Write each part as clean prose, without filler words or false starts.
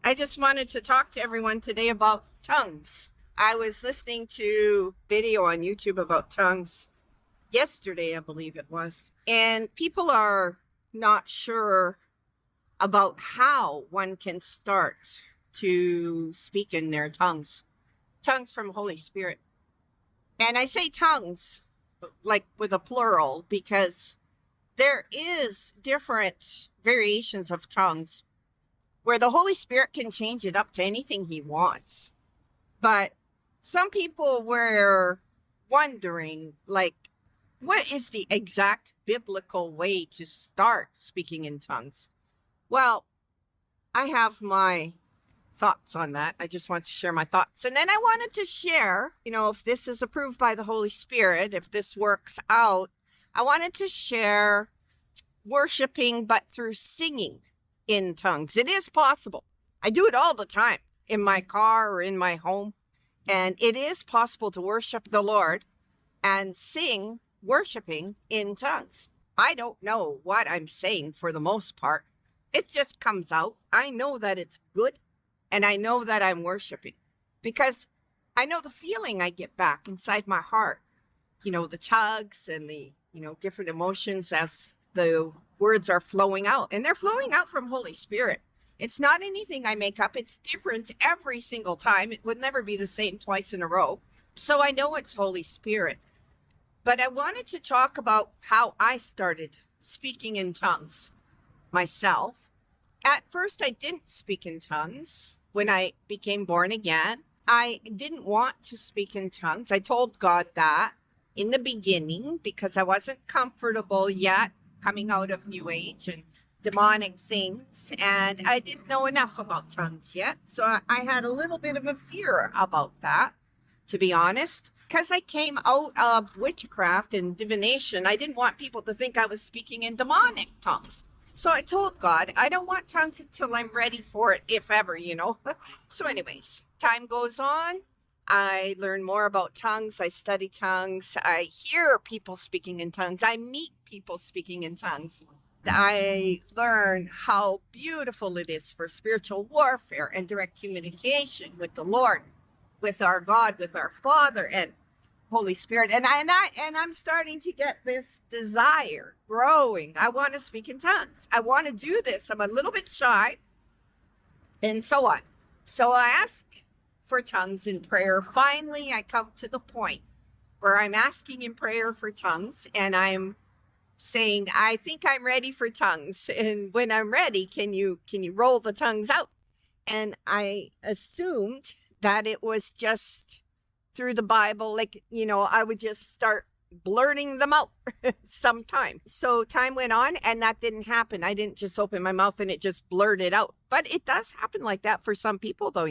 I just wanted to talk to everyone today about tongues. I was listening to video on YouTube about tongues yesterday, I believe it was. And people are not sure about how one can start to speak in their tongues. Tongues from Holy Spirit. And I say tongues like with a plural because there is different variations of tongues where the Holy Spirit can change it up to anything he wants. But some people were wondering, like, what is the exact biblical way to start speaking in tongues? Well, I have my thoughts on that. I just want to share my thoughts. And then I wanted to share, if this is approved by the Holy Spirit, if this works out, I wanted to share worshiping, but through singing in tongues. It is possible. I do it all the time in my car or in my home. And it is possible to worship the Lord and sing worshiping in tongues. I don't know what I'm saying for the most part. It just comes out. I know that it's good. And I know that I'm worshiping because I know the feeling I get back inside my heart. The tugs and the, different emotions as the words are flowing out, and they're flowing out from Holy Spirit. It's not anything I make up. It's different every single time. It would never be the same twice in a row. So I know it's Holy Spirit. But I wanted to talk about how I started speaking in tongues myself. At first, I didn't speak in tongues. When I became born again, I didn't want to speak in tongues. I told God that in the beginning because I wasn't comfortable yet coming out of New Age and demonic things, and I didn't know enough about tongues yet. So I had a little bit of a fear about that, to be honest. Because I came out of witchcraft and divination, I didn't want people to think I was speaking in demonic tongues. So I told God, I don't want tongues until I'm ready for it, if ever, So anyways, time goes on. I learn more about tongues. I study tongues. I hear people speaking in tongues. I meet people speaking in tongues. I learn how beautiful it is for spiritual warfare and direct communication with the Lord, with our God, with our Father and Holy Spirit. And I'm starting to get this desire growing. I want to speak in tongues. I want to do this. I'm a little bit shy and so on. So I ask for tongues in prayer. Finally, I come to the point where I'm asking in prayer for tongues and I'm saying, I think I'm ready for tongues. And when I'm ready, can you roll the tongues out? And I assumed that it was just through the Bible, I would just start blurting them out sometime. So time went on and that didn't happen. I didn't just open my mouth and it just blurted out. But it does happen like that for some people though,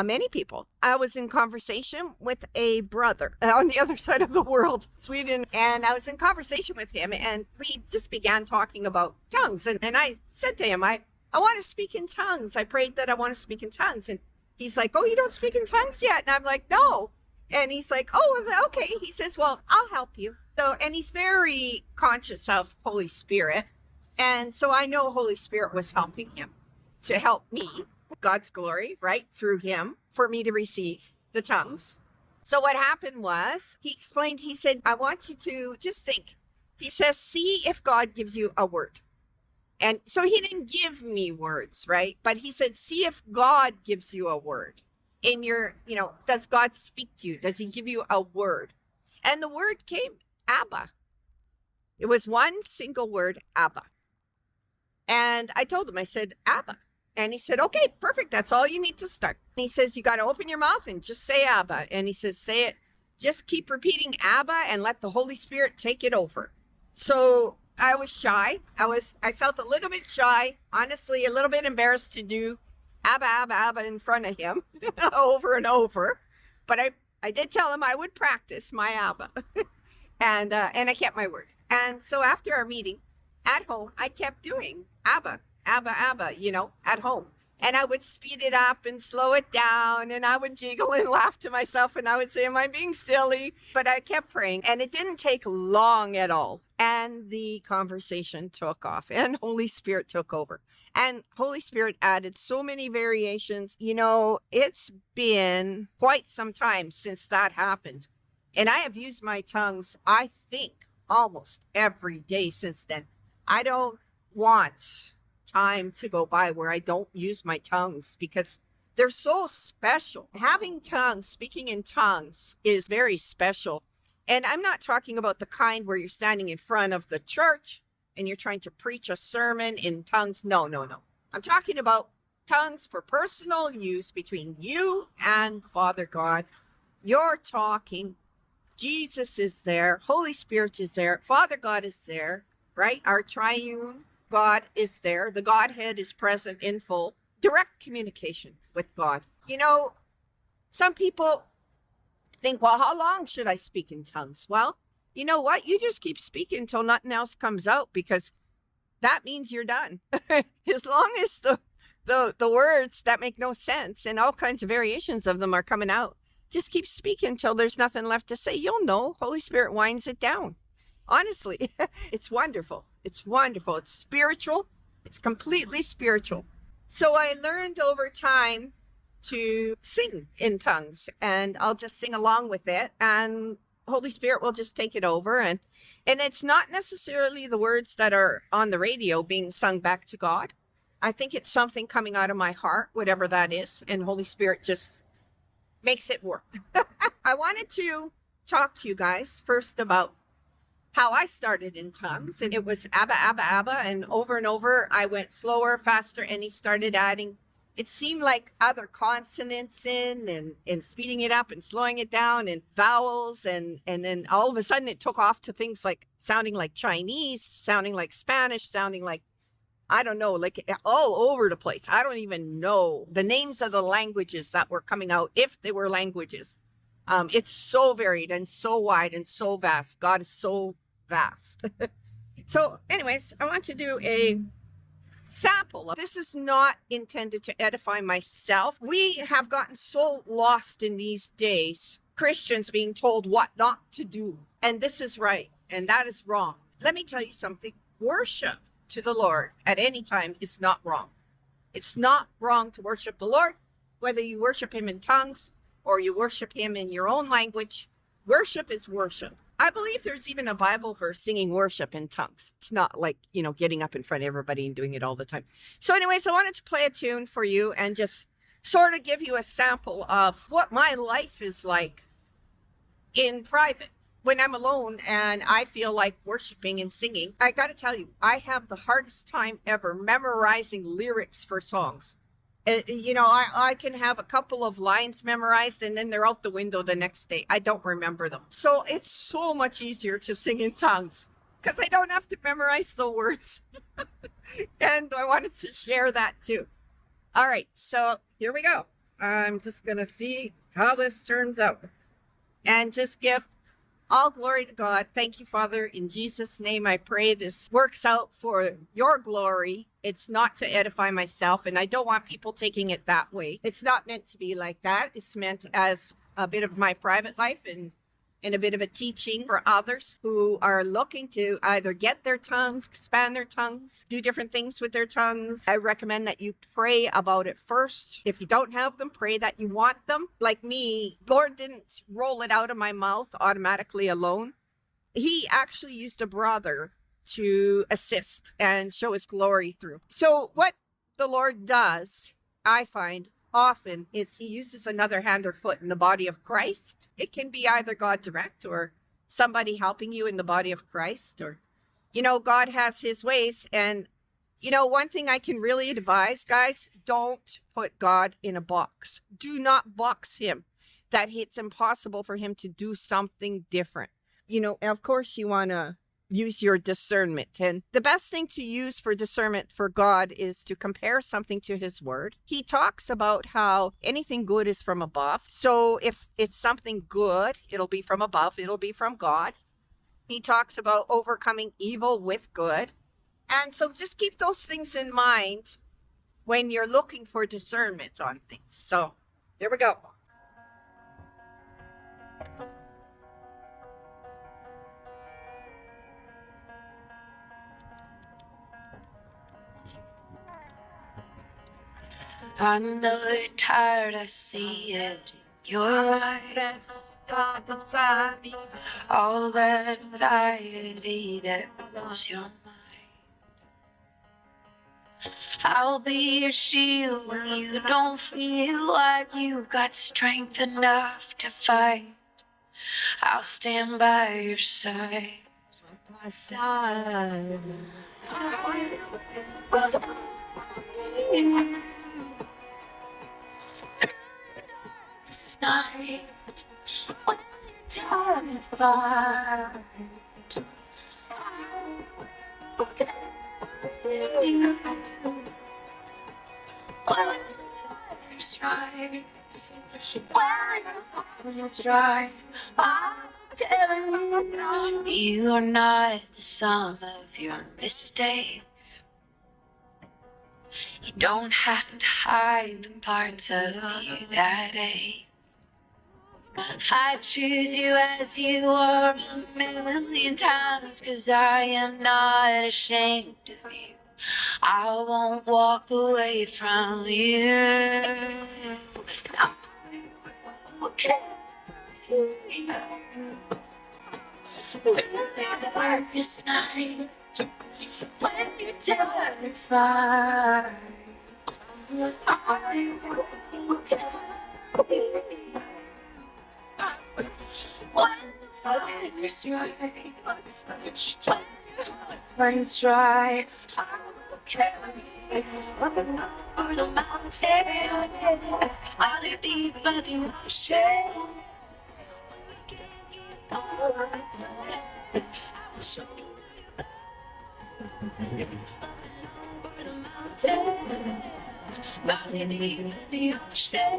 many people. I was in conversation with a brother on the other side of the world, Sweden, and I was in conversation with him and we just began talking about tongues. And I said to him, I want to speak in tongues. I prayed that I want to speak in tongues. And he's like, oh, you don't speak in tongues yet? And I'm like, no. And he's like, oh, okay. He says, well, I'll help you. So, and he's very conscious of Holy Spirit. And so I know Holy Spirit was helping him to help me, God's glory, right, through him, for me to receive the tongues. So what happened was, he explained, he said, I want you to just think. He says, see if God gives you a word. And so he didn't give me words, right? But he said, see if God gives you a word in your, does God speak to you? Does he give you a word? And the word came, Abba. It was one single word, Abba. And I told him, I said, Abba. And he said, okay, perfect. That's all you need to start. And he says, you got to open your mouth and just say Abba. And he says, say it. Just keep repeating Abba and let the Holy Spirit take it over. So I was shy. I felt a little bit shy, honestly, a little bit embarrassed to do Abba, Abba, Abba in front of him over and over. But I did tell him I would practice my Abba. and I kept my word. And so after our meeting at home, I kept doing Abba, Abba, Abba, at home. And I would speed it up and slow it down, and I would giggle and laugh to myself, and I would say, am I being silly? But I kept praying, and it didn't take long at all. And the conversation took off, and Holy Spirit took over. And Holy Spirit added so many variations. It's been quite some time since that happened. And I have used my tongues, I think, almost every day since then. I don't want time to go by where I don't use my tongues because they're so special. Having tongues, speaking in tongues is very special. And I'm not talking about the kind where you're standing in front of the church and you're trying to preach a sermon in tongues. No. I'm talking about tongues for personal use between you and Father God. You're talking. Jesus is there. Holy Spirit is there. Father God is there, right? Our triune God is there. The Godhead is present in full. Direct communication with God. Some people think, well, how long should I speak in tongues? Well, you know what? You just keep speaking until nothing else comes out, because that means you're done. As long as the words that make no sense and all kinds of variations of them are coming out, just keep speaking until there's nothing left to say. You'll know. Holy Spirit winds it down. Honestly, it's wonderful. It's wonderful. It's spiritual. It's completely spiritual. So I learned over time to sing in tongues, and I'll just sing along with it, and Holy Spirit will just take it over. And it's not necessarily the words that are on the radio being sung back to God. I think it's something coming out of my heart, whatever that is, and Holy Spirit just makes it work. I wanted to talk to you guys first about how I started in tongues, and it was Abba, Abba, Abba, and over I went slower, faster, and he started adding, it seemed like other consonants in and speeding it up and slowing it down, and vowels, and then all of a sudden it took off to things like sounding like Chinese, sounding like Spanish, sounding like, I don't know, like all over the place. I don't even know the names of the languages that were coming out, if they were languages. It's so varied and so wide and so vast. God is so vast. So anyways, I want to do a sample. This is not intended to edify myself. We have gotten so lost in these days, Christians being told what not to do, and this is right and that is wrong. Let me tell you something. Worship to the Lord at any time is not wrong. It's not wrong to worship the Lord, whether you worship him in tongues or you worship him in your own language. Worship is worship. I believe there's even a Bible verse singing worship in tongues. It's not like, getting up in front of everybody and doing it all the time. So anyways, I wanted to play a tune for you and just sort of give you a sample of what my life is like in private when I'm alone and I feel like worshiping and singing. I got to tell you, I have the hardest time ever memorizing lyrics for songs. I can have a couple of lines memorized and then they're out the window the next day. I don't remember them. So it's so much easier to sing in tongues because I don't have to memorize the words. And I wanted to share that too. All right, so here we go. I'm just going to see how this turns out and just give all glory to God. Thank you, Father. In Jesus' name, I pray this works out for your glory. It's not to edify myself, and I don't want people taking it that way. It's not meant to be like that. It's meant as a bit of my private life and a bit of a teaching for others who are looking to either get their tongues, expand their tongues, do different things with their tongues. I recommend that you pray about it first. If you don't have them, pray that you want them. Like me, Lord didn't roll it out of my mouth automatically alone. He actually used a brother to assist and show his glory through. So what the Lord does, I find, often is he uses another hand or foot in the body of Christ. It can be either God direct or somebody helping you in the body of Christ, or, God has his ways. And, one thing I can really advise, guys, don't put God in a box. Do not box him, that it's impossible for him to do something different. Of course you want to use your discernment. And the best thing to use for discernment for God is to compare something to his word. He talks about how anything good is from above. So if it's something good, it'll be from above. It'll be from God. He talks about overcoming evil with good. And so just keep those things in mind when you're looking for discernment on things. So here we go. I know you're tired, I see it in your eyes. All that anxiety that fills your mind. I'll be your shield when you don't feel like you've got strength enough to fight. I'll stand by your side. This night, when you're terrified, fire's right. When it's dry, I'll carry you. You are not the sum of your mistakes. You don't have to hide the parts of you that ache. I choose you as you are 1,000,000 times, 'cause I am not ashamed of you. I won't walk away from you. Okay. Darkest night, when you're terrified, I will carry you. When the fire's right, when your heart runs dry, I will carry you over the mountain, under deep of the ocean. Over the mountain, valley deep as the ocean.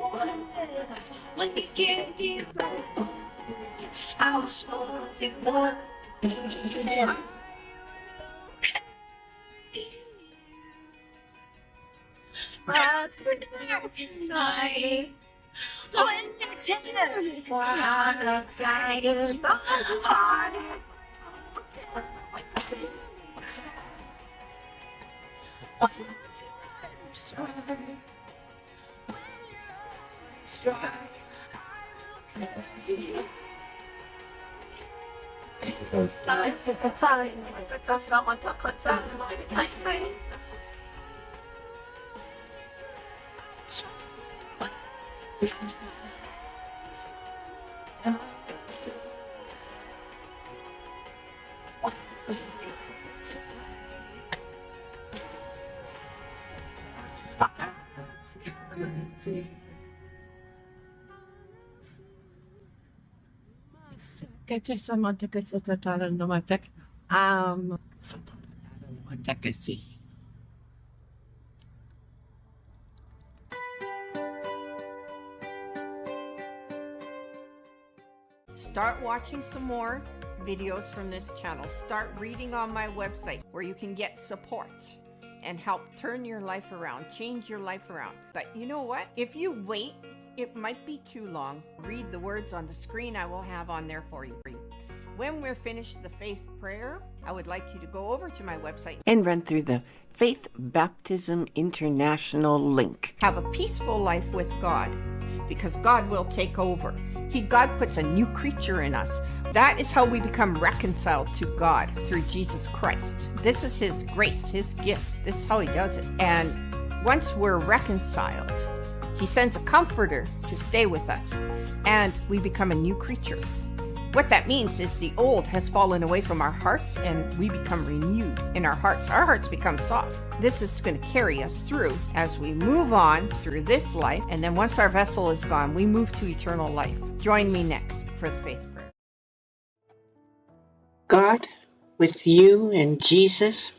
When you can't give up, I will show you what. Night, when you're terrified, guided by the heart. Start watching some more videos from this channel. Start reading on my website where you can get support and help turn your life around, change your life around. But you know what? If you wait, it might be too long. Read the words on the screen I will have on there for you. When we're finished the faith prayer, I would like you to go over to my website and run through the Faith Baptism International link. Have a peaceful life with God, because God will take over. God puts a new creature in us. That is how we become reconciled to God through Jesus Christ. This is His grace, His gift. This is how He does it. And once we're reconciled, He sends a comforter to stay with us, and we become a new creature. What that means is the old has fallen away from our hearts, and we become renewed in our hearts. Our hearts become soft. This is going to carry us through as we move on through this life, and then once our vessel is gone, we move to eternal life. Join me next for the faith prayer. God, with you and Jesus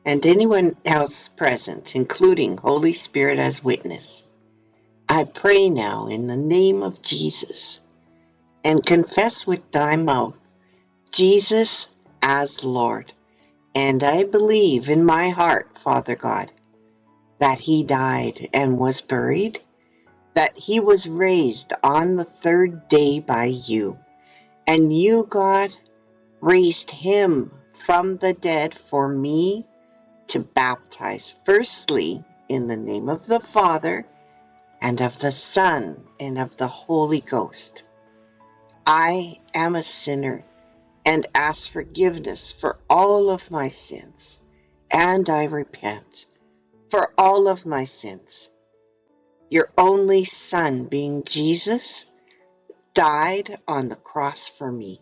and anyone else present, including Holy Spirit as witness, I pray now in the name of Jesus and confess with thy mouth Jesus as Lord. And I believe in my heart, Father God, that he died and was buried, that he was raised on the third day by you, and you, God, raised him from the dead for me to baptize, firstly in the name of the Father, and of the Son, and of the Holy Ghost. I am a sinner and ask forgiveness for all of my sins, and I repent for all of my sins. Your only Son, being Jesus, died on the cross for me.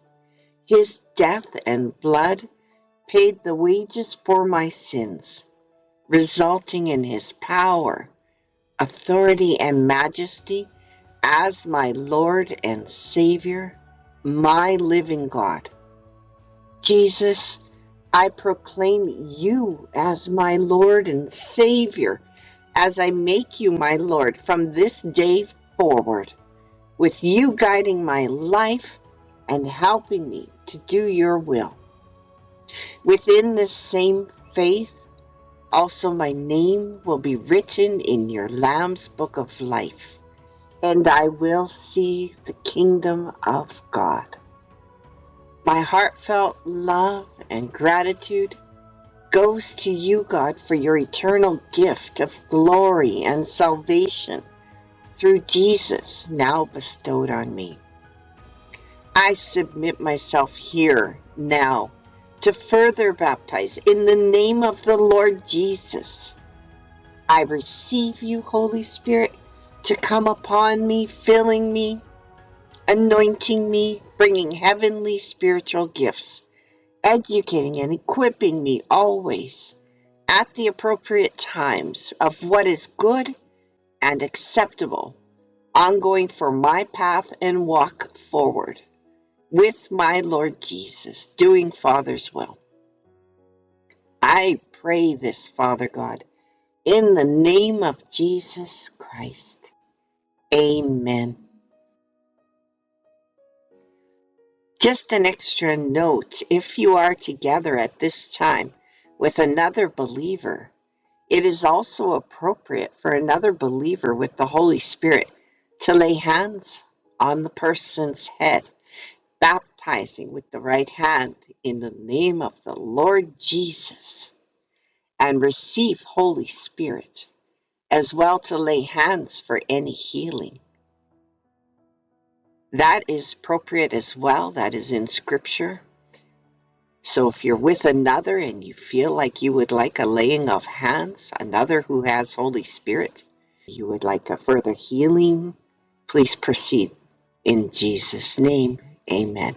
His death and blood paid the wages for my sins, resulting in his power, authority, and majesty as my Lord and Savior, my living God. Jesus, I proclaim you as my Lord and Savior as I make you my Lord from this day forward, with you guiding my life and helping me to do your will. Within this same faith, also my name will be written in your Lamb's Book of Life, and I will see the kingdom of God. My heartfelt love and gratitude goes to you, God, for your eternal gift of glory and salvation through Jesus now bestowed on me. I submit myself here now to further baptize in the name of the Lord Jesus. I receive you, Holy Spirit, to come upon me, filling me, anointing me, bringing heavenly spiritual gifts, educating and equipping me always at the appropriate times of what is good and acceptable, ongoing for my path and walk forward with my Lord Jesus, doing Father's will. I pray this, Father God, in the name of Jesus Christ. Amen. Just an extra note, if you are together at this time with another believer, it is also appropriate for another believer with the Holy Spirit to lay hands on the person's head, baptizing with the right hand in the name of the Lord Jesus, and receive Holy Spirit, as well to lay hands for any healing. That is appropriate as well. That is in Scripture. So if you're with another and you feel like you would like a laying of hands, another who has Holy Spirit, you would like a further healing, please proceed. In Jesus' name, amen.